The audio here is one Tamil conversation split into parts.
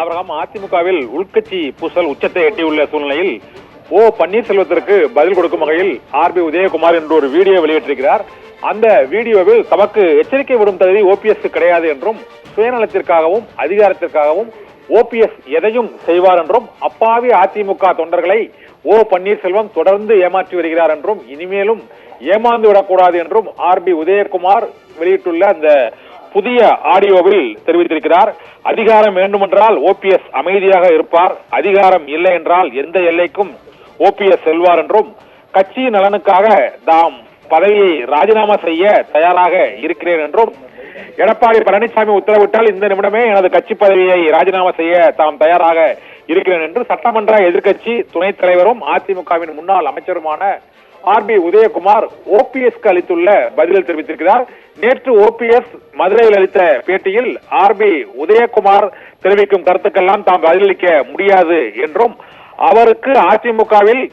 அவர்கள் அதிமுகவில் உள்கட்சி பூசல் உச்சத்தை எட்டியுள்ள சூழ்நிலையில் ஓ பன்னீர்செல்வத்திற்கு பதில் கொடுக்கும் வகையில் ஆர்பி உதயகுமார் என்று ஒரு வீடியோ வெளியிட்டிருக்கிறார். அந்த வீடியோவில் தமக்கு எச்சரிக்கை விடும் தகுதி ஓபிஎஸ் கிடையாது என்றும் சுயநலத்திற்காகவும் அதிகாரத்திற்காகவும் ஓபிஎஸ் எதையும் செய்வார் என்றும் அப்பாவி அதிமுக தொண்டர்களை ஓ பன்னீர்செல்வம் தொடர்ந்து ஏமாற்றி வருகிறார் என்றும் இனிமேலும் ஏமாந்து விடக்கூடாது என்றும் ஆர்பி உதயகுமார் வெளியிட்டுள்ள அந்த புதிய ஆடியோவில் தெரிவித்திருக்கிறார். அதிகாரம் வேண்டுமென்றால் ஓபிஎஸ் அமைதியாக இருப்பார், அதிகாரம் இல்லை என்றால் எந்த எல்லைக்கும் ஓபிஎஸ் செல்வார் என்றும் கட்சியின் நலனுக்காக தாம் பதவியை ராஜினாமா செய்ய தயாராக இருக்கிறேன் என்றும் எடப்பாடி பழனிசாமி உத்தரவிட்டால் இந்த நிமிடமே எனது கட்சி பதவியை ராஜினாமா செய்ய தாம் தயாராக இருக்கிறேன் என்று சட்டமன்ற எதிர்க்கட்சி துணைத் தலைவரும் அதிமுகவின் முன்னாள் அமைச்சருமான ஆர்பி உதயகுமார் ஓபிஎஸ்க்கு அளித்துள்ள பதிலில் தெரிவித்திருக்கிறார். நேற்று ஓபிஎஸ் மதுரையில் அளித்த பேட்டியில் ஆர்பி உதயகுமார் தெரிவிக்கும் கருத்துக்கெல்லாம் தாம் பதிலளிக்க முடியாது என்றும் அவருக்கு அதிமுகவில்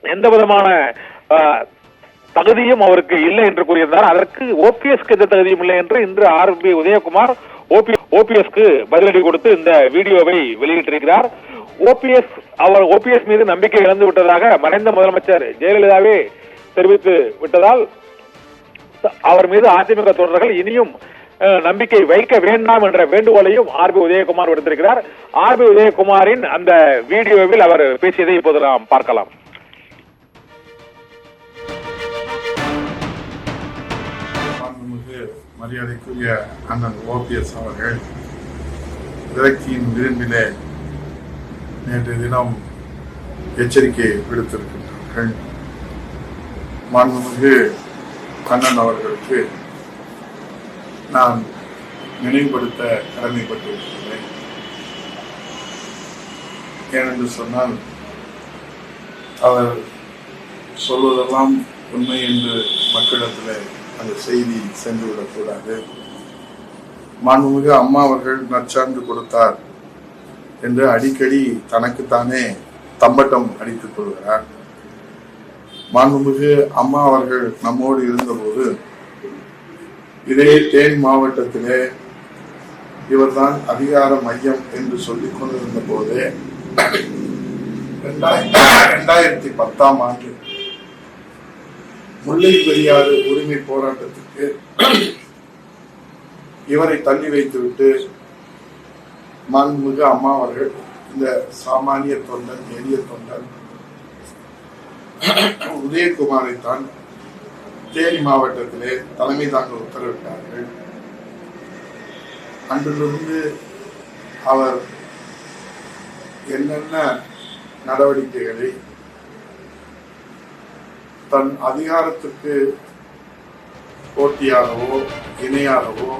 எந்த விதமான தகுதியும் அவருக்கு இல்லை என்று கூறியிருந்தார். அதற்கு ஓபிஎஸ்க்கு எந்த தகுதியும் இல்லை என்று இன்று ஆர்பி உதயகுமார் ஓபிஎஸ்க்கு பதிலடி கொடுத்து இந்த வீடியோவை வெளியிட்டிருக்கிறார். ஓபிஎஸ் மீது நம்பிக்கை இழந்து விட்டதாக மறைந்த முதலமைச்சர் ஜெயலலிதாவே தெரிவித்து விட்டதால் அவர் மீது அதிமுக தொண்டர்கள் இனியும் நம்பிக்கை வைக்க வேண்டாம் என்ற வேண்டுகோளையும் ஆர்பி உதயகுமார் விடுத்திருக்கிறார். ஆர்பி உதயகுமாரின் அந்த வீடியோவில் அவர் பேசியதை இப்போது நாம் பார்க்கலாம். மரியாதைக்குரிய அண்ணன் ஓபிஎஸ் அவர்கள் விரக்தியின் விளிம்பிலே நேற்று தினம் எச்சரிக்கை விடுத்திருக்கின்றார்கள். மாண்புமிகு அண்ணன் அவர்களுக்கு நான் நினைவுபடுத்த கடமைப்பட்டிருக்கிறேன். ஏனென்று சொன்னால் அவர் சொல்வதெல்லாம் உண்மை என்று மக்களிடத்தில் அந்த செய்தி சென்றுவிடக்கூடாது. மாண்புமிகு அம்மா அவர்கள் நற்சான்று கொடுத்தார் என்று அடிக்கடி தனக்குத்தானே தம்பட்டம் அடித்துக் கொள்கிறார். மாண்புமிகு அம்மா அவர்கள் நம்மோடு இருந்தபோது இதே தேனி மாவட்டத்திலே இவர்தான் அதிகார மையம் என்று சொல்லிக் கொண்டிருந்த போதே 2010ஆம் ஆண்டு முல்லை பெரியாறு உரிமை போராட்டத்திற்கு இவரை தள்ளி வைத்துவிட்டு மாண்புமிகு அம்மா அவர்கள் இந்த சாமானிய தொண்டன் எளிய தொண்டன் உதயகுமாரை தான் தேனி மாவட்டத்திலே தலைமை தாங்க உத்தரவிட்டார்கள். அன்றிலிருந்து அவர் என்னென்ன நடவடிக்கைகளை தன் அதிகாரத்திற்கு போட்டியாகவோ இணையாகவோ